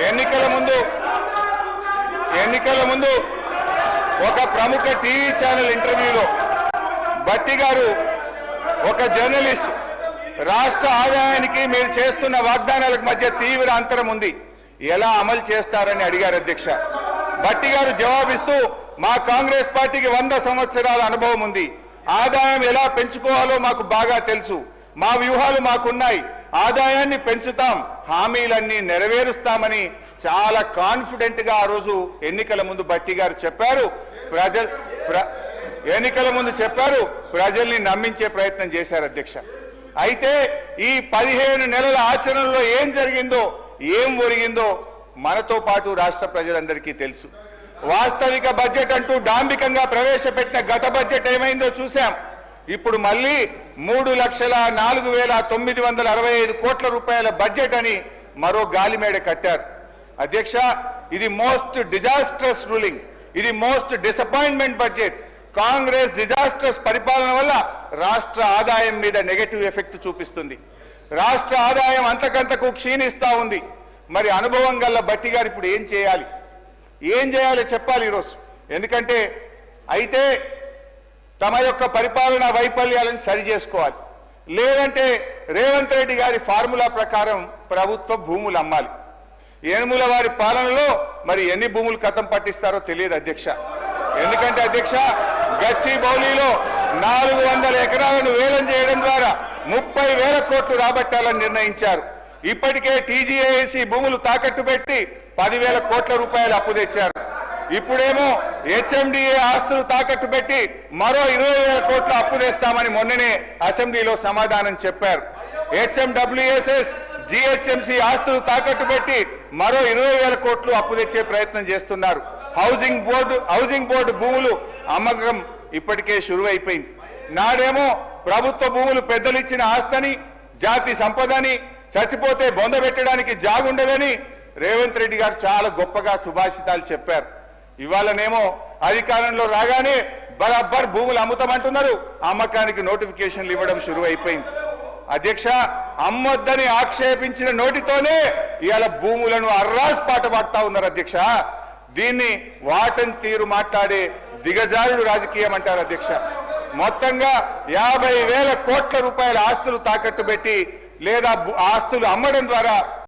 ఎన్నికల ముందు ఒక ప్రముఖ టీవీ ఛానల్ ఇంటర్వ్యూలో భట్టి గారు ఒక జర్నలిస్ట్ రాష్ట్ర ఆదాయానికి మీరు చేస్తున్న వాగ్దానాలకు మధ్య తీవ్ర అంతరం ఉంది, ఎలా అమలు చేస్తారని అడిగారు అధ్యక్ష. భట్టి గారు జవాబిస్తూ మా కాంగ్రెస్ పార్టీకి 100 సంవత్సరాల అనుభవం ఉంది, ఆదాయం ఎలా పెంచుకోవాలో మాకు బాగా తెలుసు, మా వ్యూహాలు మాకున్నాయి, ఆదాయాన్ని పెంచుతాం, హామీలన్నీ నెరవేరుస్తామని చాలా కాన్ఫిడెంట్ గా ఆ రోజు ఎన్నికల ముందు భట్టి గారు చెప్పారు. ప్రజల్ని నమ్మించే ప్రయత్నం చేశారు అధ్యక్ష. అయితే ఈ 15 నెలల ఆచరణలో ఏం జరిగిందో ఏం ఒరిగిందో మనతో పాటు రాష్ట్ర ప్రజలందరికీ తెలుసు. వాస్తవిక బడ్జెట్ అంటూ డాంబికంగా ప్రవేశపెట్టిన గత బడ్జెట్ ఏమైందో చూశాం. ఇప్పుడు మళ్ళీ 3,04,965 కోట్ల రూపాయల బడ్జెట్ అని మరో గాలిమేడ కట్టారు అధ్యక్ష. ఇది మోస్ట్ డిజాస్ట్రస్ రూలింగ్, ఇది most disappointment budget. Congress disastrous పరిపాలన వల్ల రాష్ట్ర ఆదాయం మీద నెగటివ్ ఎఫెక్ట్ చూపిస్తుంది. రాష్ట్ర ఆదాయం అంతకంతకు క్షీణిస్తా ఉంది. మరి అనుభవం గల భట్టి గారు ఇప్పుడు ఏం చేయాలో చెప్పాలి ఈరోజు. ఎందుకంటే అయితే తమ యొక్క పరిపాలనా వైఫల్యాలను సరి చేసుకోవాలి, లేదంటే రేవంత్ రెడ్డి గారి ఫార్ములా ప్రకారం ప్రభుత్వ భూములు అమ్మాలి. ఏనుముల వారి పాలనలో మరి ఎన్ని భూములు కథం పట్టిస్తారో తెలియదు అధ్యక్ష. ఎందుకంటే అధ్యక్ష, గచ్చిబౌలిలో 400 ఎకరాలను వేలం చేయడం ద్వారా 30,000 కోట్లు రాబట్టాలని నిర్ణయించారు. ఇప్పటికే టీజీఏసీ భూములు తాకట్టు పెట్టి 10,000 కోట్ల రూపాయలు అప్పు తెచ్చారు. ఇప్పుడేమో హెచ్ఎండిఏ ఆస్తులు తాకట్టు పెట్టి మరో 20,000 కోట్ల అప్పు తెస్తామని మొన్ననే అసెంబ్లీలో సమాధానం చెప్పారు. హెచ్ఎండబ్ల్యూఎస్ఎస్ జిహెచ్ఎంసీ ఆస్తులు తాకట్టు పెట్టి మరో 20,000 కోట్లు అప్పు తెచ్చే ప్రయత్నం చేస్తున్నారు. హౌసింగ్ బోర్డు భూములు అమ్మకం ఇప్పటికే షురు అయిపోయింది. నాడేమో ప్రభుత్వ భూములు పెద్దలిచ్చిన ఆస్తని, జాతి సంపదని, చచ్చిపోతే బొంద పెట్టడానికి జాగుండదని రేవంత్ రెడ్డి గారు చాలా గొప్పగా సుభాషితాలు చెప్పారు. ఇవాళనేమో అధికారంలో రాగానే బరాబర్ భూములు అమ్ముతామంటున్నారు, అమ్మకానికి నోటిఫికేషన్లు ఇవ్వడం షురు అయిపోయింది. అధ్యక్ష, అమ్మొద్దని ఆక్షేపించిన నోటితోనే ఇవాళ భూములను అర్రాస్ పాట పాడుతా ఉన్నారు అధ్యక్ష. దీన్ని వాటన్ తీరు మాట్లాడే దిగజారుడు రాజకీయం అంటారు అధ్యక్ష. మొత్తంగా 50,000 కోట్ల రూపాయల ఆస్తులు తాకట్టు పెట్టి లేదా ఆస్తులు అమ్మడం ద్వారా